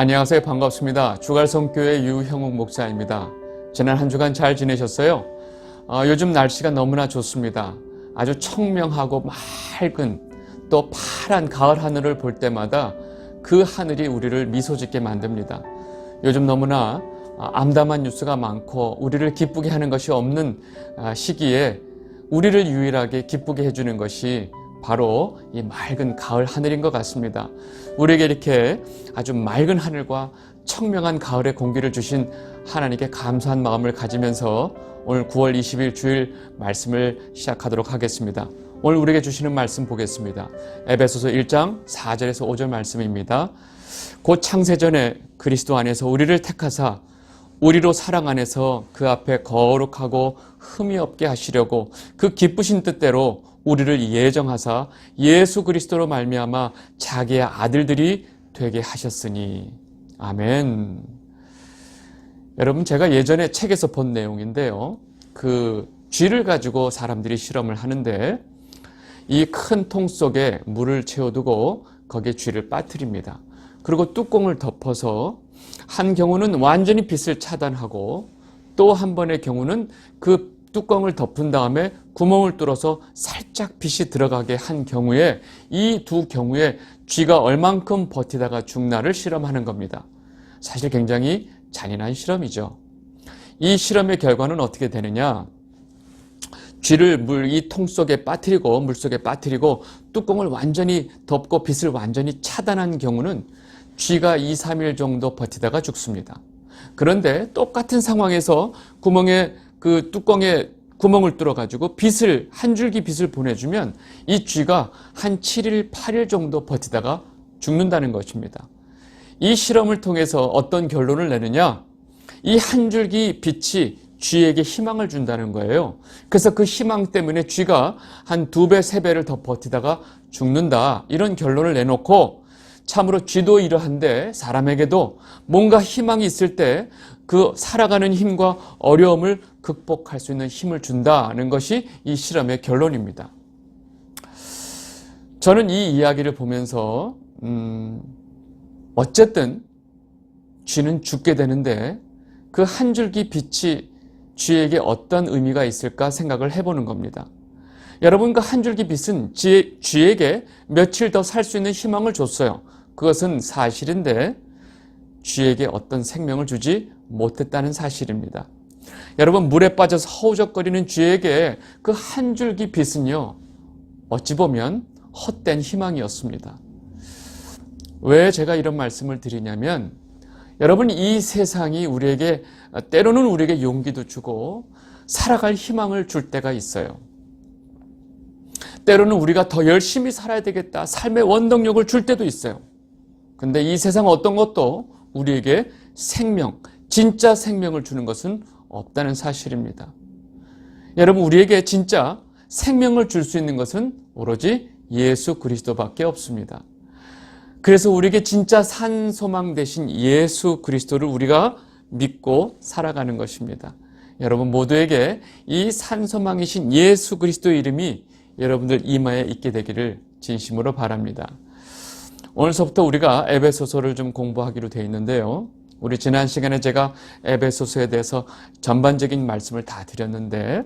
안녕하세요. 반갑습니다. 주갈성교회 유형욱 목사입니다. 지난 한 주간 잘 지내셨어요? 요즘 날씨가 너무나 좋습니다. 아주 청명하고 맑은 또 파란 가을 하늘을 볼 때마다 그 하늘이 우리를 미소 짓게 만듭니다. 요즘 너무나 암담한 뉴스가 많고 우리를 기쁘게 하는 것이 없는 시기에 우리를 유일하게 기쁘게 해주는 것이 바로 이 맑은 가을 하늘인 것 같습니다. 우리에게 이렇게 아주 맑은 하늘과 청명한 가을의 공기를 주신 하나님께 감사한 마음을 가지면서 오늘 9월 20일 주일 말씀을 시작하도록 하겠습니다. 오늘 우리에게 주시는 말씀 보겠습니다. 에베소서 1장 4절에서 5절 말씀입니다. 곧 창세전에 그리스도 안에서 우리를 택하사 우리로 사랑 안에서 그 앞에 거룩하고 흠이 없게 하시려고 그 기쁘신 뜻대로 우리를 예정하사 예수 그리스도로 말미암아 자기의 아들들이 되게 하셨으니. 아멘. 여러분, 제가 예전에 책에서 본 내용인데요. 그 쥐를 가지고 사람들이 실험을 하는데 이 큰 통 속에 물을 채워두고 거기에 쥐를 빠뜨립니다. 그리고 뚜껑을 덮어서 한 경우는 완전히 빛을 차단하고 또 한 번의 경우는 그 뚜껑을 덮은 다음에 구멍을 뚫어서 살짝 빛이 들어가게 한 경우에 이 두 경우에 쥐가 얼만큼 버티다가 죽나를 실험하는 겁니다. 사실 굉장히 잔인한 실험이죠. 이 실험의 결과는 어떻게 되느냐? 쥐를 이 통 속에 빠뜨리고 물속에 빠뜨리고 뚜껑을 완전히 덮고 빛을 완전히 차단한 경우는 쥐가 2, 3일 정도 버티다가 죽습니다. 그런데 똑같은 상황에서 그 뚜껑에 구멍을 뚫어가지고 한 줄기 빛을 보내주면 이 쥐가 한 7일, 8일 정도 버티다가 죽는다는 것입니다. 이 실험을 통해서 어떤 결론을 내느냐? 이 한 줄기 빛이 쥐에게 희망을 준다는 거예요. 그래서 그 희망 때문에 쥐가 한 2배, 3배를 더 버티다가 죽는다. 이런 결론을 내놓고 참으로 쥐도 이러한데 사람에게도 뭔가 희망이 있을 때 그 살아가는 힘과 어려움을 극복할 수 있는 힘을 준다는 것이 이 실험의 결론입니다. 저는 이 이야기를 보면서 어쨌든 쥐는 죽게 되는데 그 한 줄기 빛이 쥐에게 어떤 의미가 있을까 생각을 해보는 겁니다. 여러분, 그 한 줄기 빛은 쥐에게 며칠 더 살 수 있는 희망을 줬어요. 그것은 사실인데 쥐에게 어떤 생명을 주지 못했다는 사실입니다. 여러분, 물에 빠져서 허우적거리는 쥐에게 그 한 줄기 빛은요, 어찌 보면 헛된 희망이었습니다. 왜 제가 이런 말씀을 드리냐면, 여러분, 이 세상이 때로는 우리에게 용기도 주고 살아갈 희망을 줄 때가 있어요. 때로는 우리가 더 열심히 살아야 되겠다, 삶의 원동력을 줄 때도 있어요. 근데 이 세상 어떤 것도 우리에게 진짜 생명을 주는 것은 없다는 사실입니다. 여러분, 우리에게 진짜 생명을 줄 수 있는 것은 오로지 예수 그리스도밖에 없습니다. 그래서 우리에게 진짜 산 소망 되신 예수 그리스도를 우리가 믿고 살아가는 것입니다. 여러분 모두에게 이 산 소망이신 예수 그리스도의 이름이 여러분들 이마에 있게 되기를 진심으로 바랍니다. 오늘서부터 우리가 에베소서를 좀 공부하기로 되어 있는데요. 우리 지난 시간에 제가 에베소서에 대해서 전반적인 말씀을 다 드렸는데,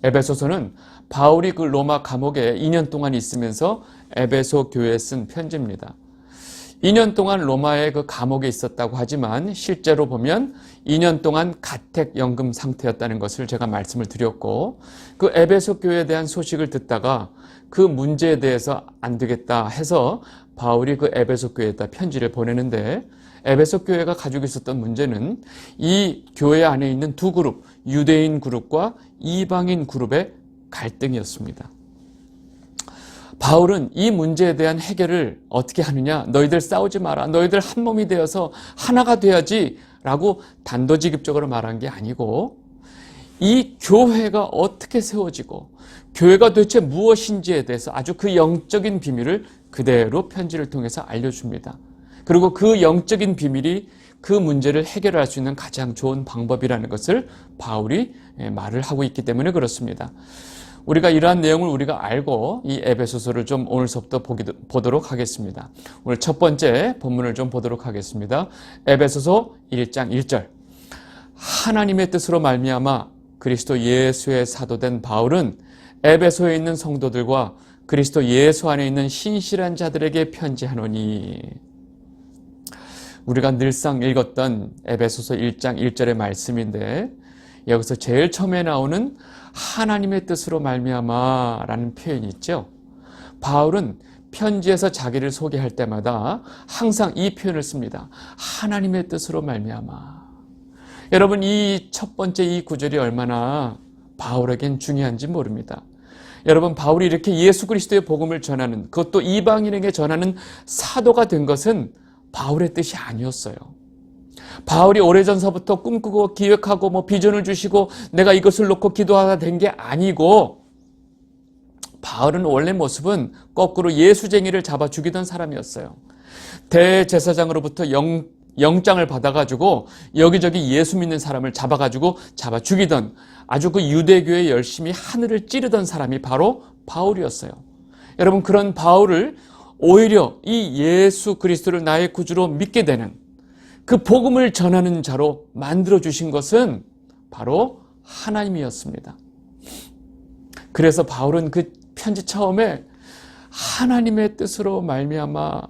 에베소서는 바울이 그 로마 감옥에 2년 동안 있으면서 에베소 교회에 쓴 편지입니다. 2년 동안 로마의 그 감옥에 있었다고 하지만 실제로 보면 2년 동안 가택연금 상태였다는 것을 제가 말씀을 드렸고, 그 에베소 교회에 대한 소식을 듣다가 그 문제에 대해서 안 되겠다 해서 바울이 그 에베소 교회에다 편지를 보내는데, 에베소 교회가 가지고 있었던 문제는 이 교회 안에 있는 두 그룹, 유대인 그룹과 이방인 그룹의 갈등이었습니다. 바울은 이 문제에 대한 해결을 어떻게 하느냐? 너희들 싸우지 마라. 너희들 한 몸이 되어서 하나가 돼야지 라고 단도직입적으로 말한 게 아니고, 이 교회가 어떻게 세워지고 교회가 도대체 무엇인지에 대해서 아주 그 영적인 비밀을 그대로 편지를 통해서 알려줍니다. 그리고 그 영적인 비밀이 그 문제를 해결할 수 있는 가장 좋은 방법이라는 것을 바울이 말을 하고 있기 때문에 그렇습니다. 우리가 이러한 내용을 우리가 알고 이 에베소서를 좀 오늘서부터 보도록 하겠습니다. 오늘 첫 번째 본문을 좀 보도록 하겠습니다. 에베소서 1장 1절. 하나님의 뜻으로 말미암아 그리스도 예수의 사도된 바울은 에베소에 있는 성도들과 그리스도 예수 안에 있는 신실한 자들에게 편지하노니. 우리가 늘상 읽었던 에베소서 1장 1절의 말씀인데 여기서 제일 처음에 나오는 하나님의 뜻으로 말미암아 라는 표현이 있죠. 바울은 편지에서 자기를 소개할 때마다 항상 이 표현을 씁니다. 하나님의 뜻으로 말미암아. 여러분, 이 첫 번째 이 구절이 얼마나 바울에겐 중요한지 모릅니다. 여러분, 바울이 이렇게 예수 그리스도의 복음을 전하는, 그것도 이방인에게 전하는 사도가 된 것은 바울의 뜻이 아니었어요. 바울이 오래전서부터 꿈꾸고 기획하고 비전을 주시고 내가 이것을 놓고 기도하다 된 게 아니고, 바울은 원래 모습은 거꾸로 예수쟁이를 잡아 죽이던 사람이었어요. 대제사장으로부터 영장을 받아가지고 여기저기 예수 믿는 사람을 잡아 죽이던, 아주 그 유대교에 열심히 하늘을 찌르던 사람이 바로 바울이었어요. 여러분, 그런 바울을 오히려 이 예수 그리스도를 나의 구주로 믿게 되는, 그 복음을 전하는 자로 만들어주신 것은 바로 하나님이었습니다. 그래서 바울은 그 편지 처음에 하나님의 뜻으로 말미암아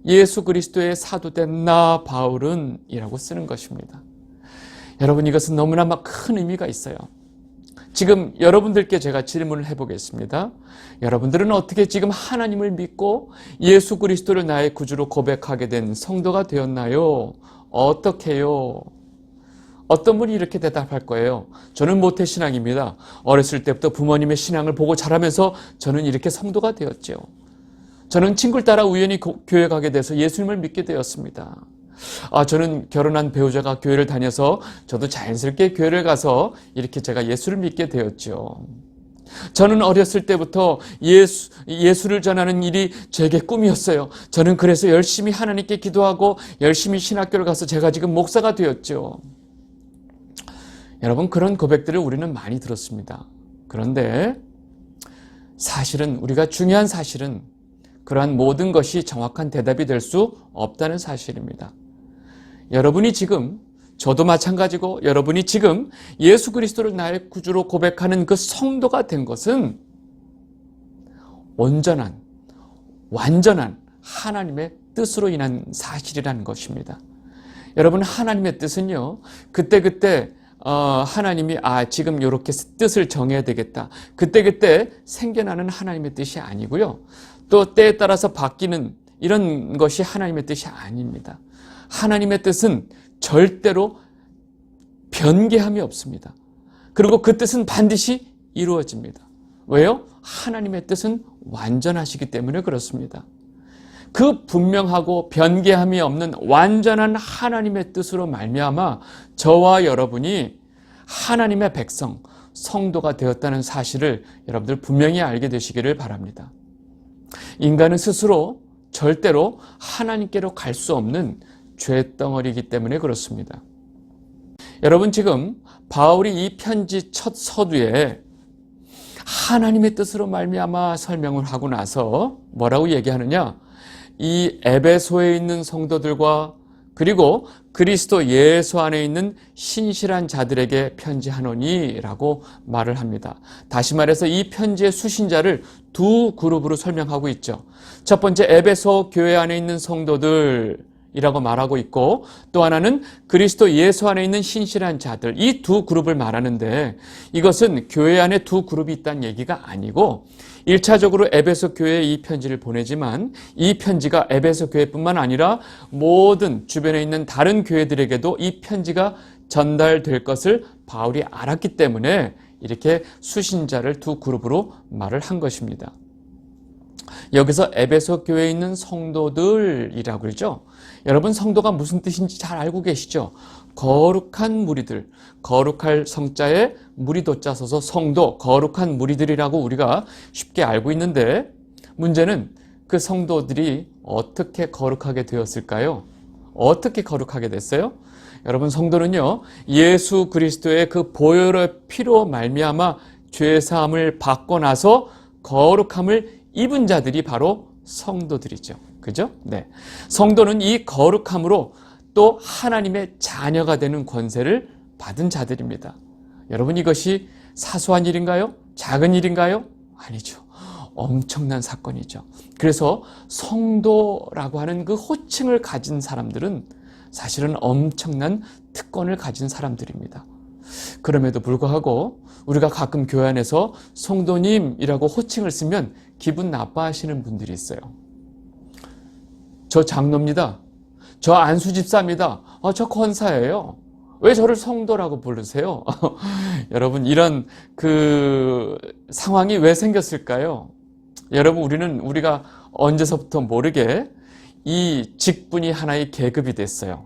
예수 그리스도의 사도된 나 바울은 이라고 쓰는 것입니다. 여러분, 이것은 너무나 큰 의미가 있어요. 지금 여러분들께 제가 질문을 해보겠습니다. 여러분들은 어떻게 지금 하나님을 믿고 예수 그리스도를 나의 구주로 고백하게 된 성도가 되었나요? 어떻게요? 어떤 분이 이렇게 대답할 거예요. 저는 모태신앙입니다. 어렸을 때부터 부모님의 신앙을 보고 자라면서 저는 이렇게 성도가 되었죠. 저는 친구를 따라 우연히 교회 가게 돼서 예수님을 믿게 되었습니다. 저는 결혼한 배우자가 교회를 다녀서 저도 자연스럽게 교회를 가서 이렇게 제가 예수를 믿게 되었죠. 저는 어렸을 때부터 예수를 전하는 일이 제게 꿈이었어요. 저는 그래서 열심히 하나님께 기도하고 열심히 신학교를 가서 제가 지금 목사가 되었죠. 여러분, 그런 고백들을 우리는 많이 들었습니다. 그런데 사실은, 우리가 중요한 사실은 그러한 모든 것이 정확한 대답이 될 수 없다는 사실입니다. 여러분이 지금, 저도 마찬가지고 여러분이 지금 예수 그리스도를 나의 구주로 고백하는 그 성도가 된 것은 온전한, 완전한 하나님의 뜻으로 인한 사실이라는 것입니다. 여러분, 하나님의 뜻은요, 그때그때 하나님이 지금 이렇게 뜻을 정해야 되겠다, 그때그때 생겨나는 하나님의 뜻이 아니고요, 또 때에 따라서 바뀌는 이런 것이 하나님의 뜻이 아닙니다. 하나님의 뜻은 절대로 변개함이 없습니다. 그리고 그 뜻은 반드시 이루어집니다. 왜요? 하나님의 뜻은 완전하시기 때문에 그렇습니다. 그 분명하고 변개함이 없는 완전한 하나님의 뜻으로 말미암아 저와 여러분이 하나님의 백성, 성도가 되었다는 사실을 여러분들 분명히 알게 되시기를 바랍니다. 인간은 스스로 절대로 하나님께로 갈 수 없는 죄덩어리이기 때문에 그렇습니다. 여러분, 지금 바울이 이 편지 첫 서두에 하나님의 뜻으로 말미암아 설명을 하고 나서 뭐라고 얘기하느냐? 이 에베소에 있는 성도들과 그리고 그리스도 예수 안에 있는 신실한 자들에게 편지하노니 라고 말을 합니다. 다시 말해서 이 편지의 수신자를 두 그룹으로 설명하고 있죠. 첫 번째, 에베소 교회 안에 있는 성도들이라고 말하고 있고, 또 하나는 그리스도 예수 안에 있는 신실한 자들, 이 두 그룹을 말하는데, 이것은 교회 안에 두 그룹이 있다는 얘기가 아니고 1차적으로 에베소 교회에 이 편지를 보내지만 이 편지가 에베소 교회뿐만 아니라 모든 주변에 있는 다른 교회들에게도 이 편지가 전달될 것을 바울이 알았기 때문에 이렇게 수신자를 두 그룹으로 말을 한 것입니다. 여기서 에베소 교회에 있는 성도들이라고 그러죠. 여러분, 성도가 무슨 뜻인지 잘 알고 계시죠? 거룩한 무리들, 거룩할 성자에 무리도자 써서 성도, 거룩한 무리들이라고 우리가 쉽게 알고 있는데, 문제는 그 성도들이 어떻게 거룩하게 되었을까요? 어떻게 거룩하게 됐어요? 여러분, 성도는요, 예수 그리스도의 그 보혈의 피로 말미암아 죄 사함을 받고 나서 거룩함을 입은 자들이 바로 성도들이죠. 그죠? 네. 성도는 이 거룩함으로 또 하나님의 자녀가 되는 권세를 받은 자들입니다. 여러분, 이것이 사소한 일인가요? 작은 일인가요? 아니죠. 엄청난 사건이죠. 그래서 성도라고 하는 그 호칭을 가진 사람들은 사실은 엄청난 특권을 가진 사람들입니다. 그럼에도 불구하고 우리가 가끔 교회 안에서 성도님이라고 호칭을 쓰면 기분 나빠하시는 분들이 있어요. 저 장로입니다. 저 안수집사입니다. 저 권사예요. 왜 저를 성도라고 부르세요? 여러분, 이런 그 상황이 왜 생겼을까요? 여러분, 우리가 언제서부터 모르게 이 직분이 하나의 계급이 됐어요.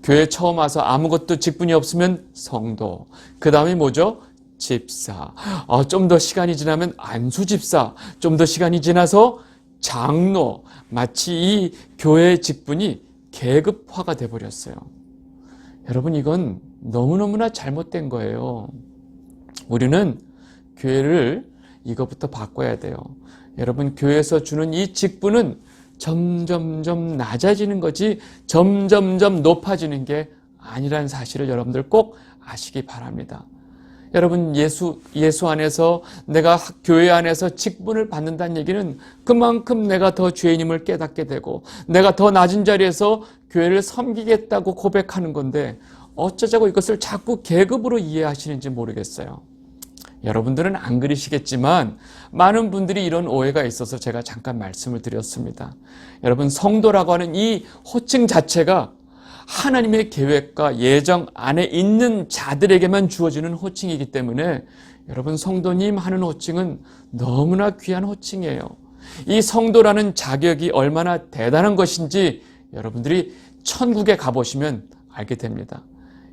교회 처음 와서 아무것도 직분이 없으면 성도. 그 다음에 뭐죠? 집사. 좀 더 시간이 지나면 안수집사. 좀 더 시간이 지나서 장로. 마치 이 교회의 직분이 계급화가 돼버렸어요. 여러분, 이건 너무너무나 잘못된 거예요. 우리는 교회를 이것부터 바꿔야 돼요. 여러분, 교회에서 주는 이 직분은 점점점 낮아지는 거지 점점점 높아지는 게 아니라는 사실을 여러분들 꼭 아시기 바랍니다. 여러분, 예수 안에서 내가 교회 안에서 직분을 받는다는 얘기는 그만큼 내가 더 죄인임을 깨닫게 되고 내가 더 낮은 자리에서 교회를 섬기겠다고 고백하는 건데 어쩌자고 이것을 자꾸 계급으로 이해하시는지 모르겠어요. 여러분들은 안 그러시겠지만 많은 분들이 이런 오해가 있어서 제가 잠깐 말씀을 드렸습니다. 여러분, 성도라고 하는 이 호칭 자체가 하나님의 계획과 예정 안에 있는 자들에게만 주어지는 호칭이기 때문에 여러분, 성도님 하는 호칭은 너무나 귀한 호칭이에요. 이 성도라는 자격이 얼마나 대단한 것인지 여러분들이 천국에 가보시면 알게 됩니다.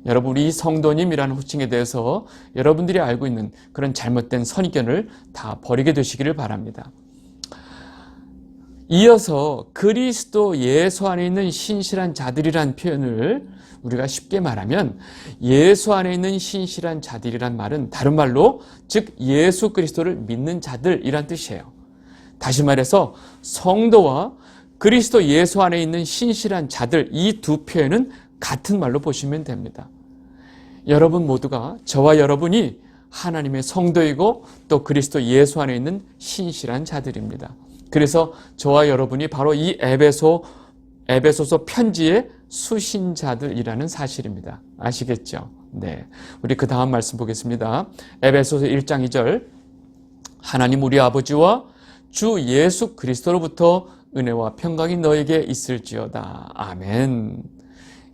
여러분, 이 성도님이라는 호칭에 대해서 여러분들이 알고 있는 그런 잘못된 선입견을 다 버리게 되시기를 바랍니다. 이어서 그리스도 예수 안에 있는 신실한 자들이란 표현을 우리가 쉽게 말하면 예수 안에 있는 신실한 자들이란 말은 다른 말로 즉 예수 그리스도를 믿는 자들이란 뜻이에요. 다시 말해서 성도와 그리스도 예수 안에 있는 신실한 자들, 이 두 표현은 같은 말로 보시면 됩니다. 여러분 모두가, 저와 여러분이 하나님의 성도이고 또 그리스도 예수 안에 있는 신실한 자들입니다. 그래서 저와 여러분이 바로 이 에베소서 편지의 수신자들이라는 사실입니다. 아시겠죠? 네. 우리 그 다음 말씀 보겠습니다. 에베소서 1장 2절. 하나님 우리 아버지와 주 예수 그리스도로부터 은혜와 평강이 너에게 있을지어다. 아멘.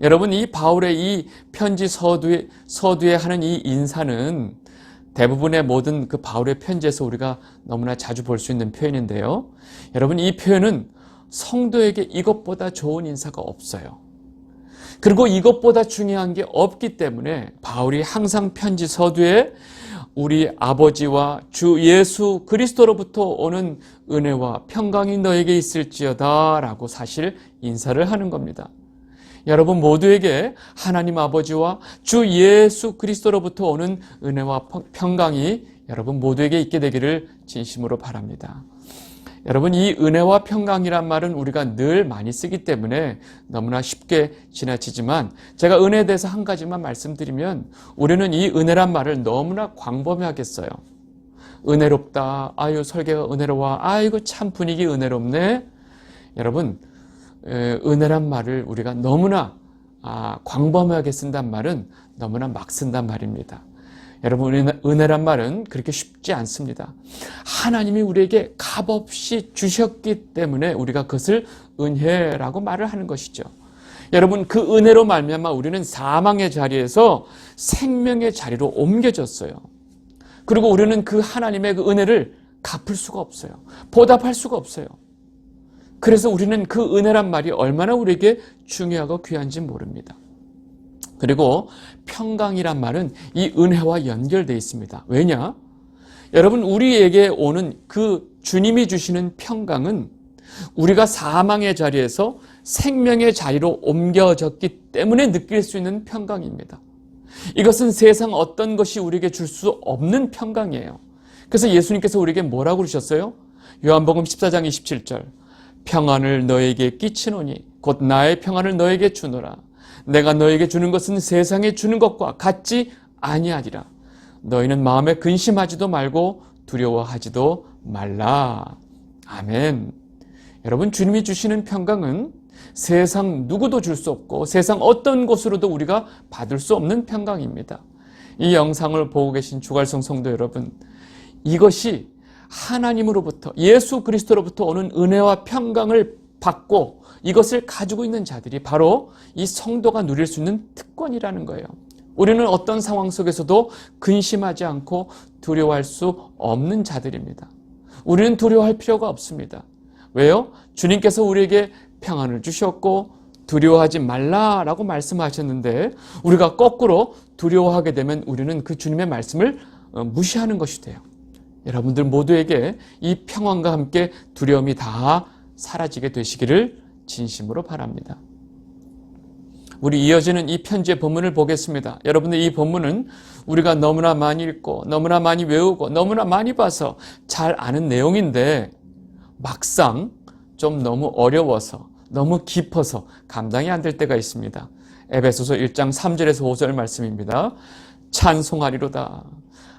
여러분, 이 바울의 이 편지 서두에 하는 이 인사는 대부분의 모든 그 바울의 편지에서 우리가 너무나 자주 볼 수 있는 표현인데요. 여러분, 이 표현은 성도에게 이것보다 좋은 인사가 없어요. 그리고 이것보다 중요한 게 없기 때문에 바울이 항상 편지 서두에 우리 아버지와 주 예수 그리스도로부터 오는 은혜와 평강이 너에게 있을지어다 라고 사실 인사를 하는 겁니다. 여러분 모두에게 하나님 아버지와 주 예수 그리스도로부터 오는 은혜와 평강이 여러분 모두에게 있게 되기를 진심으로 바랍니다. 여러분, 이 은혜와 평강이란 말은 우리가 늘 많이 쓰기 때문에 너무나 쉽게 지나치지만 제가 은혜에 대해서 한 가지만 말씀드리면 우리는 이 은혜란 말을 너무나 광범위하게 써요. 은혜롭다. 아유, 설계가 은혜로워. 아이고, 참 분위기 은혜롭네. 여러분, 은혜란 말을 우리가 너무나 광범위하게 쓴단 말은 너무나 막 쓴단 말입니다. 여러분, 은혜란 말은 그렇게 쉽지 않습니다. 하나님이 우리에게 값없이 주셨기 때문에 우리가 그것을 은혜라고 말을 하는 것이죠. 여러분, 그 은혜로 말미암아 우리는 사망의 자리에서 생명의 자리로 옮겨졌어요. 그리고 우리는 그 하나님의 그 은혜를 갚을 수가 없어요. 보답할 수가 없어요. 그래서 우리는 그 은혜란 말이 얼마나 우리에게 중요하고 귀한지 모릅니다. 그리고 평강이란 말은 이 은혜와 연결되어 있습니다. 왜냐? 여러분, 우리에게 오는 그 주님이 주시는 평강은 우리가 사망의 자리에서 생명의 자리로 옮겨졌기 때문에 느낄 수 있는 평강입니다. 이것은 세상 어떤 것이 우리에게 줄 수 없는 평강이에요. 그래서 예수님께서 우리에게 뭐라고 그러셨어요? 요한복음 14장 27절. 평안을 너에게 끼치노니 곧 나의 평안을 너에게 주노라. 내가 너에게 주는 것은 세상에 주는 것과 같지 아니하리라. 너희는 마음에 근심하지도 말고 두려워하지도 말라. 아멘. 여러분, 주님이 주시는 평강은 세상 누구도 줄 수 없고 세상 어떤 곳으로도 우리가 받을 수 없는 평강입니다. 이 영상을 보고 계신 주갈성 성도 여러분, 이것이 하나님으로부터, 예수 그리스도로부터 오는 은혜와 평강을 받고 이것을 가지고 있는 자들이 바로 이 성도가 누릴 수 있는 특권이라는 거예요. 우리는 어떤 상황 속에서도 근심하지 않고 두려워할 수 없는 자들입니다. 우리는 두려워할 필요가 없습니다. 왜요? 주님께서 우리에게 평안을 주셨고 두려워하지 말라라고 말씀하셨는데 우리가 거꾸로 두려워하게 되면 우리는 그 주님의 말씀을 무시하는 것이 돼요. 여러분들 모두에게 이 평안과 함께 두려움이 다 사라지게 되시기를 진심으로 바랍니다. 우리 이어지는 이 편지의 본문을 보겠습니다. 여러분들, 이 본문은 우리가 너무나 많이 읽고 너무나 많이 외우고 너무나 많이 봐서 잘 아는 내용인데 막상 좀 너무 어려워서 너무 깊어서 감당이 안 될 때가 있습니다. 에베소서 1장 3절에서 5절 말씀입니다. 찬송하리로다.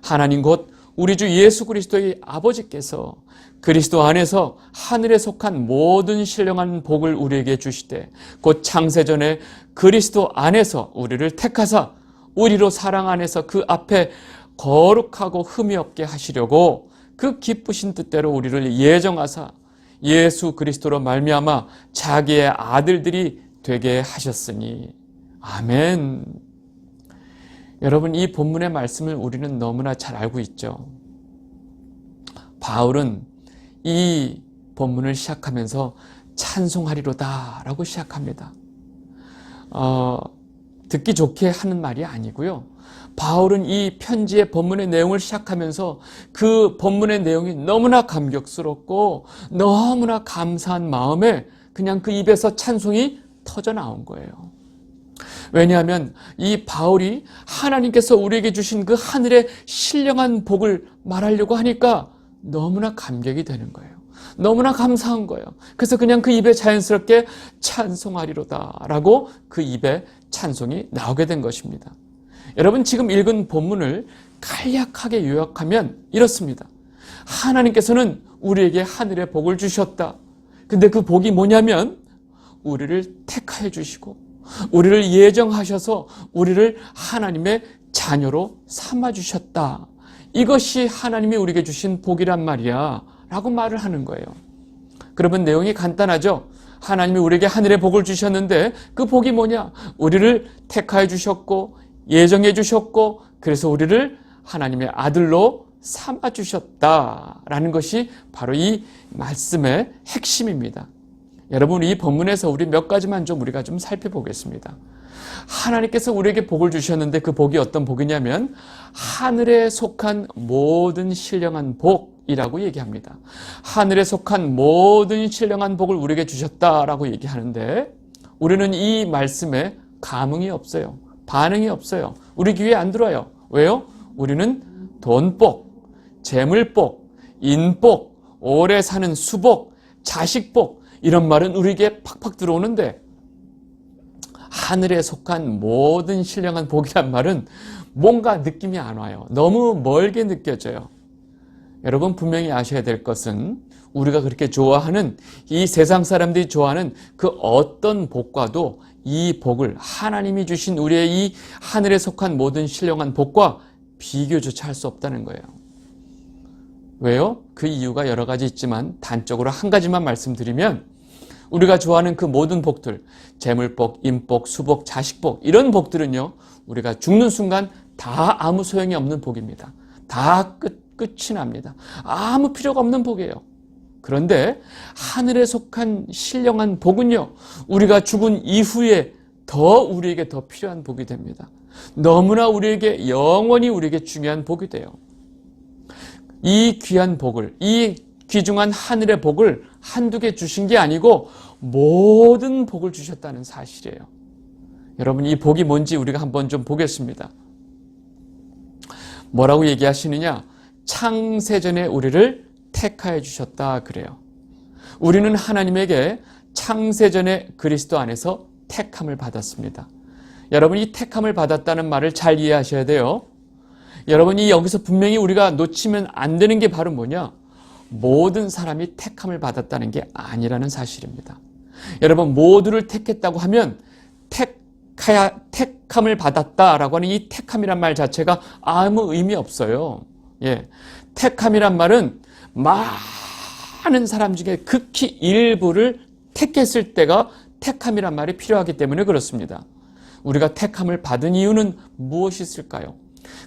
하나님 곧 우리 주 예수 그리스도의 아버지께서 그리스도 안에서 하늘에 속한 모든 신령한 복을 우리에게 주시되 곧 창세전에 그리스도 안에서 우리를 택하사 우리로 사랑 안에서 그 앞에 거룩하고 흠이 없게 하시려고 그 기쁘신 뜻대로 우리를 예정하사 예수 그리스도로 말미암아 자기의 아들들이 되게 하셨으니. 아멘. 여러분, 이 본문의 말씀을 우리는 너무나 잘 알고 있죠. 바울은 이 본문을 시작하면서 찬송하리로다 라고 시작합니다. 듣기 좋게 하는 말이 아니고요. 바울은 이 편지의 본문의 내용을 시작하면서 그 본문의 내용이 너무나 감격스럽고 너무나 감사한 마음에 그냥 그 입에서 찬송이 터져 나온 거예요. 왜냐하면 이 바울이 하나님께서 우리에게 주신 그 하늘의 신령한 복을 말하려고 하니까 너무나 감격이 되는 거예요. 너무나 감사한 거예요. 그래서 그냥 그 입에 자연스럽게 찬송하리로다 라고 그 입에 찬송이 나오게 된 것입니다. 여러분, 지금 읽은 본문을 간략하게 요약하면 이렇습니다. 하나님께서는 우리에게 하늘의 복을 주셨다. 근데 그 복이 뭐냐면 우리를 택하여 주시고 우리를 예정하셔서 우리를 하나님의 자녀로 삼아주셨다. 이것이 하나님이 우리에게 주신 복이란 말이야 라고 말을 하는 거예요. 그러면 내용이 간단하죠. 하나님이 우리에게 하늘의 복을 주셨는데 그 복이 뭐냐? 우리를 택하여 주셨고 예정해 주셨고 그래서 우리를 하나님의 아들로 삼아주셨다라는 것이 바로 이 말씀의 핵심입니다. 여러분, 이 본문에서 우리 몇 가지만 우리가 좀 살펴보겠습니다. 하나님께서 우리에게 복을 주셨는데 그 복이 어떤 복이냐면 하늘에 속한 모든 신령한 복이라고 얘기합니다. 하늘에 속한 모든 신령한 복을 우리에게 주셨다라고 얘기하는데 우리는 이 말씀에 감흥이 없어요. 반응이 없어요. 우리 귀에 안 들어요. 왜요? 우리는 돈복, 재물복, 인복, 오래 사는 수복, 자식복 이런 말은 우리에게 팍팍 들어오는데 하늘에 속한 모든 신령한 복이란 말은 뭔가 느낌이 안 와요. 너무 멀게 느껴져요. 여러분, 분명히 아셔야 될 것은 우리가 그렇게 좋아하는 이 세상 사람들이 좋아하는 그 어떤 복과도 이 복을 하나님이 주신 우리의 이 하늘에 속한 모든 신령한 복과 비교조차 할 수 없다는 거예요. 왜요? 그 이유가 여러 가지 있지만 단적으로 한 가지만 말씀드리면 우리가 좋아하는 그 모든 복들, 재물복, 인복, 수복, 자식복 이런 복들은요 우리가 죽는 순간 다 아무 소용이 없는 복입니다. 다 끝이 납니다. 아무 필요가 없는 복이에요. 그런데 하늘에 속한 신령한 복은요 우리가 죽은 이후에 우리에게 더 필요한 복이 됩니다. 너무나 우리에게 영원히 우리에게 중요한 복이 돼요. 이 귀한 복을, 이 귀중한 하늘의 복을 한두 개 주신 게 아니고 모든 복을 주셨다는 사실이에요. 여러분, 이 복이 뭔지 우리가 한번 좀 보겠습니다. 뭐라고 얘기하시느냐? 창세전에 우리를 택하여 주셨다 그래요. 우리는 하나님에게 창세전에 그리스도 안에서 택함을 받았습니다. 여러분, 이 택함을 받았다는 말을 잘 이해하셔야 돼요. 여러분이 여기서 분명히 우리가 놓치면 안 되는 게 바로 뭐냐? 모든 사람이 택함을 받았다는 게 아니라는 사실입니다. 여러분, 모두를 택했다고 하면 택함을 받았다라고 하는 이 택함이란 말 자체가 아무 의미 없어요. 예, 택함이란 말은 많은 사람 중에 극히 일부를 택했을 때가 택함이란 말이 필요하기 때문에 그렇습니다. 우리가 택함을 받은 이유는 무엇이 있을까요?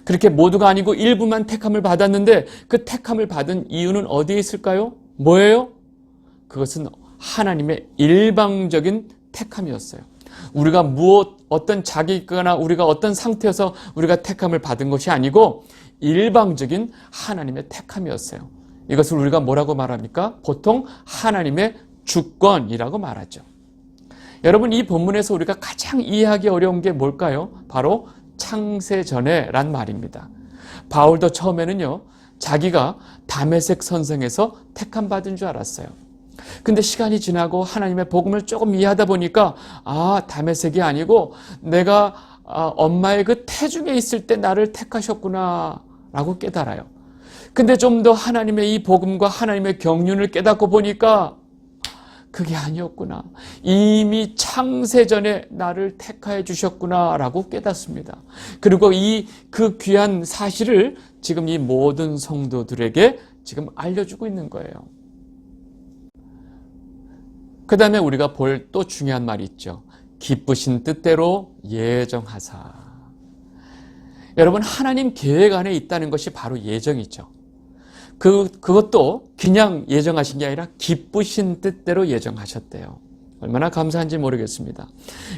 그렇게 모두가 아니고 일부만 택함을 받았는데 그 택함을 받은 이유는 어디에 있을까요? 뭐예요? 그것은 하나님의 일방적인 택함이었어요. 우리가 어떤 자기거나 우리가 어떤 상태여서 우리가 택함을 받은 것이 아니고 일방적인 하나님의 택함이었어요. 이것을 우리가 뭐라고 말합니까? 보통 하나님의 주권이라고 말하죠. 여러분, 이 본문에서 우리가 가장 이해하기 어려운 게 뭘까요? 바로 창세전에란 말입니다. 바울도 처음에는요, 자기가 다메섹 선생에서 택함 받은 줄 알았어요. 근데 시간이 지나고 하나님의 복음을 조금 이해하다 보니까 다메섹이 아니고 내가 엄마의 그 태중에 있을 때 나를 택하셨구나 라고 깨달아요. 근데 좀 더 하나님의 이 복음과 하나님의 경륜을 깨닫고 보니까 그게 아니었구나. 이미 창세전에 나를 택하여 주셨구나 라고 깨닫습니다. 그리고 그 귀한 사실을 지금 이 모든 성도들에게 지금 알려주고 있는 거예요. 그 다음에 우리가 볼 또 중요한 말이 있죠. 기쁘신 뜻대로 예정하사. 여러분, 하나님 계획 안에 있다는 것이 바로 예정이죠. 그것도 그냥 예정하신 게 아니라 기쁘신 뜻대로 예정하셨대요. 얼마나 감사한지 모르겠습니다.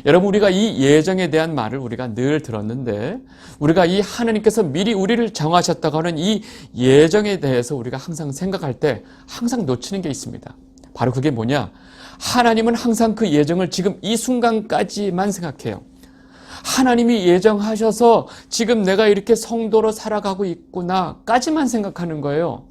여러분, 우리가 이 예정에 대한 말을 우리가 늘 들었는데 우리가 이 하나님께서 미리 우리를 정하셨다고 하는 이 예정에 대해서 우리가 항상 생각할 때 항상 놓치는 게 있습니다. 바로 그게 뭐냐? 하나님은 항상 그 예정을 지금 이 순간까지만 생각해요. 하나님이 예정하셔서 지금 내가 이렇게 성도로 살아가고 있구나 까지만 생각하는 거예요.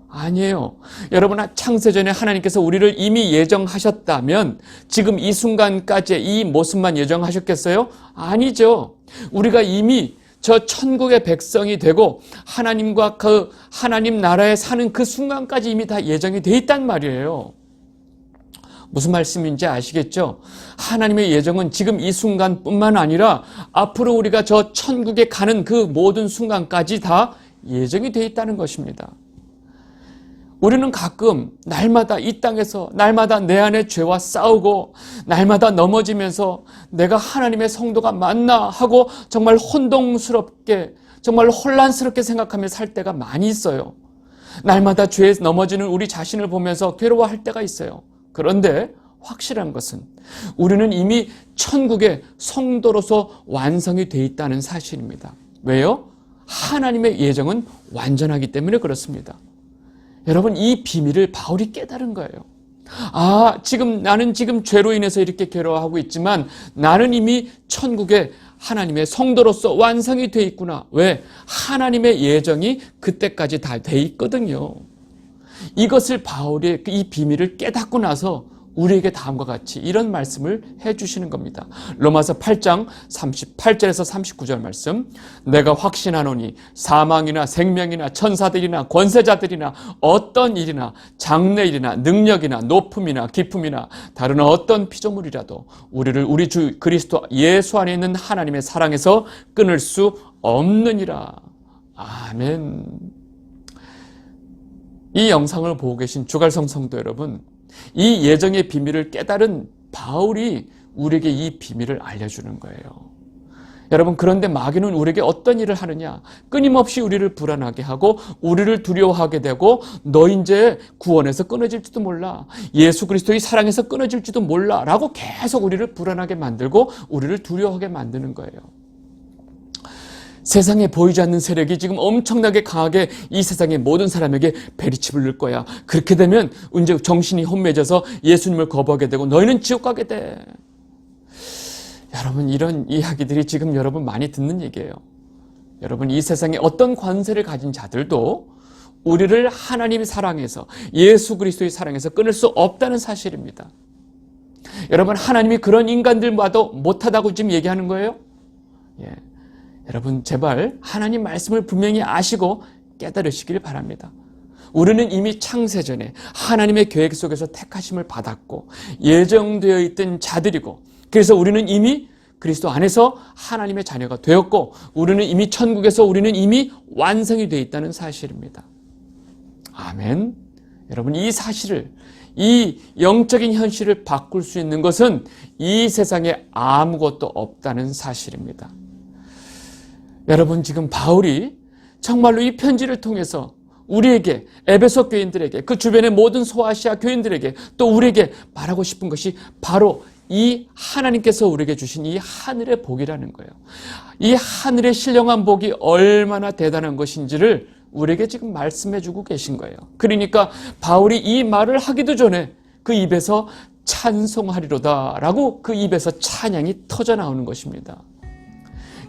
아니에요. 여러분, 창세전에 하나님께서 우리를 이미 예정하셨다면 지금 이 순간까지의 이 모습만 예정하셨겠어요? 아니죠. 우리가 이미 저 천국의 백성이 되고 하나님과 그 하나님 나라에 사는 그 순간까지 이미 다 예정이 돼 있단 말이에요. 무슨 말씀인지 아시겠죠? 하나님의 예정은 지금 이 순간뿐만 아니라 앞으로 우리가 저 천국에 가는 그 모든 순간까지 다 예정이 돼 있다는 것입니다. 우리는 가끔 날마다 이 땅에서 날마다 내 안의 죄와 싸우고 날마다 넘어지면서 내가 하나님의 성도가 맞나 하고 정말 혼동스럽게 정말 혼란스럽게 생각하며 살 때가 많이 있어요. 날마다 죄에 넘어지는 우리 자신을 보면서 괴로워할 때가 있어요. 그런데 확실한 것은 우리는 이미 천국의 성도로서 완성이 돼 있다는 사실입니다. 왜요? 하나님의 예정은 완전하기 때문에 그렇습니다. 여러분, 이 비밀을 바울이 깨달은 거예요. 나는 지금 죄로 인해서 이렇게 괴로워하고 있지만 나는 이미 천국의 하나님의 성도로서 완성이 돼 있구나. 왜? 하나님의 예정이 그때까지 다 돼 있거든요. 이것을 바울의 이 비밀을 깨닫고 나서 우리에게 다음과 같이 이런 말씀을 해주시는 겁니다. 로마서 8장 38절에서 39절 말씀. 내가 확신하노니 사망이나 생명이나 천사들이나 권세자들이나 어떤 일이나 장래일이나 능력이나 높음이나 깊음이나 다른 어떤 피조물이라도 우리를 우리 주 그리스도 예수 안에 있는 하나님의 사랑에서 끊을 수 없느니라. 아멘. 이 영상을 보고 계신 주갈성 성도 여러분, 이 예정의 비밀을 깨달은 바울이 우리에게 이 비밀을 알려주는 거예요. 여러분, 그런데 마귀는 우리에게 어떤 일을 하느냐? 끊임없이 우리를 불안하게 하고 우리를 두려워하게 되고 너 이제 구원에서 끊어질지도 몰라. 예수 그리스도의 사랑에서 끊어질지도 몰라. 라고 계속 우리를 불안하게 만들고 우리를 두려워하게 만드는 거예요. 세상에 보이지 않는 세력이 지금 엄청나게 강하게 이 세상의 모든 사람에게 베리칩을 넣을 거야. 그렇게 되면 이제 정신이 혼미해져서 예수님을 거부하게 되고 너희는 지옥 가게 돼. 여러분, 이런 이야기들이 지금 여러분 많이 듣는 얘기예요. 여러분, 이 세상에 어떤 권세를 가진 자들도 우리를 하나님이 사랑해서, 예수 그리스도의 사랑해서 끊을 수 없다는 사실입니다. 여러분, 하나님이 그런 인간들과도 못하다고 지금 얘기하는 거예요? 예. 여러분, 제발 하나님 말씀을 분명히 아시고 깨달으시길 바랍니다. 우리는 이미 창세전에 하나님의 계획 속에서 택하심을 받았고 예정되어 있던 자들이고, 그래서 우리는 이미 그리스도 안에서 하나님의 자녀가 되었고, 우리는 이미 천국에서 우리는 이미 완성이 되어 있다는 사실입니다. 아멘. 여러분, 이 사실을, 이 영적인 현실을 바꿀 수 있는 것은 이 세상에 아무것도 없다는 사실입니다. 여러분, 지금 바울이 정말로 이 편지를 통해서 우리에게, 에베소 교인들에게, 그 주변의 모든 소아시아 교인들에게, 또 우리에게 말하고 싶은 것이 바로 이 하나님께서 우리에게 주신 이 하늘의 복이라는 거예요. 이 하늘의 신령한 복이 얼마나 대단한 것인지를 우리에게 지금 말씀해 주고 계신 거예요. 그러니까 바울이 이 말을 하기도 전에 그 입에서 찬송하리로다 라고 그 입에서 찬양이 터져 나오는 것입니다.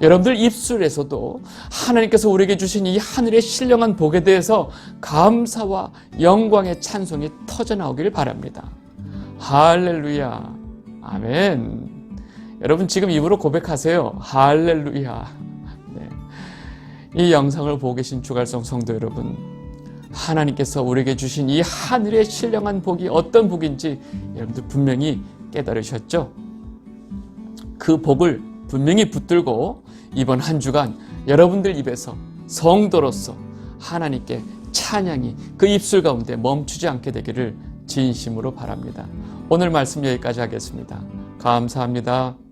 여러분들 입술에서도 하나님께서 우리에게 주신 이 하늘의 신령한 복에 대해서 감사와 영광의 찬송이 터져 나오길 바랍니다. 할렐루야. 아멘. 여러분, 지금 입으로 고백하세요. 할렐루야. 네. 이 영상을 보고 계신 주갈성 성도 여러분, 하나님께서 우리에게 주신 이 하늘의 신령한 복이 어떤 복인지 여러분들 분명히 깨달으셨죠? 그 복을 분명히 붙들고 이번 한 주간 여러분들 입에서 성도로서 하나님께 찬양이 그 입술 가운데 멈추지 않게 되기를 진심으로 바랍니다. 오늘 말씀 여기까지 하겠습니다. 감사합니다.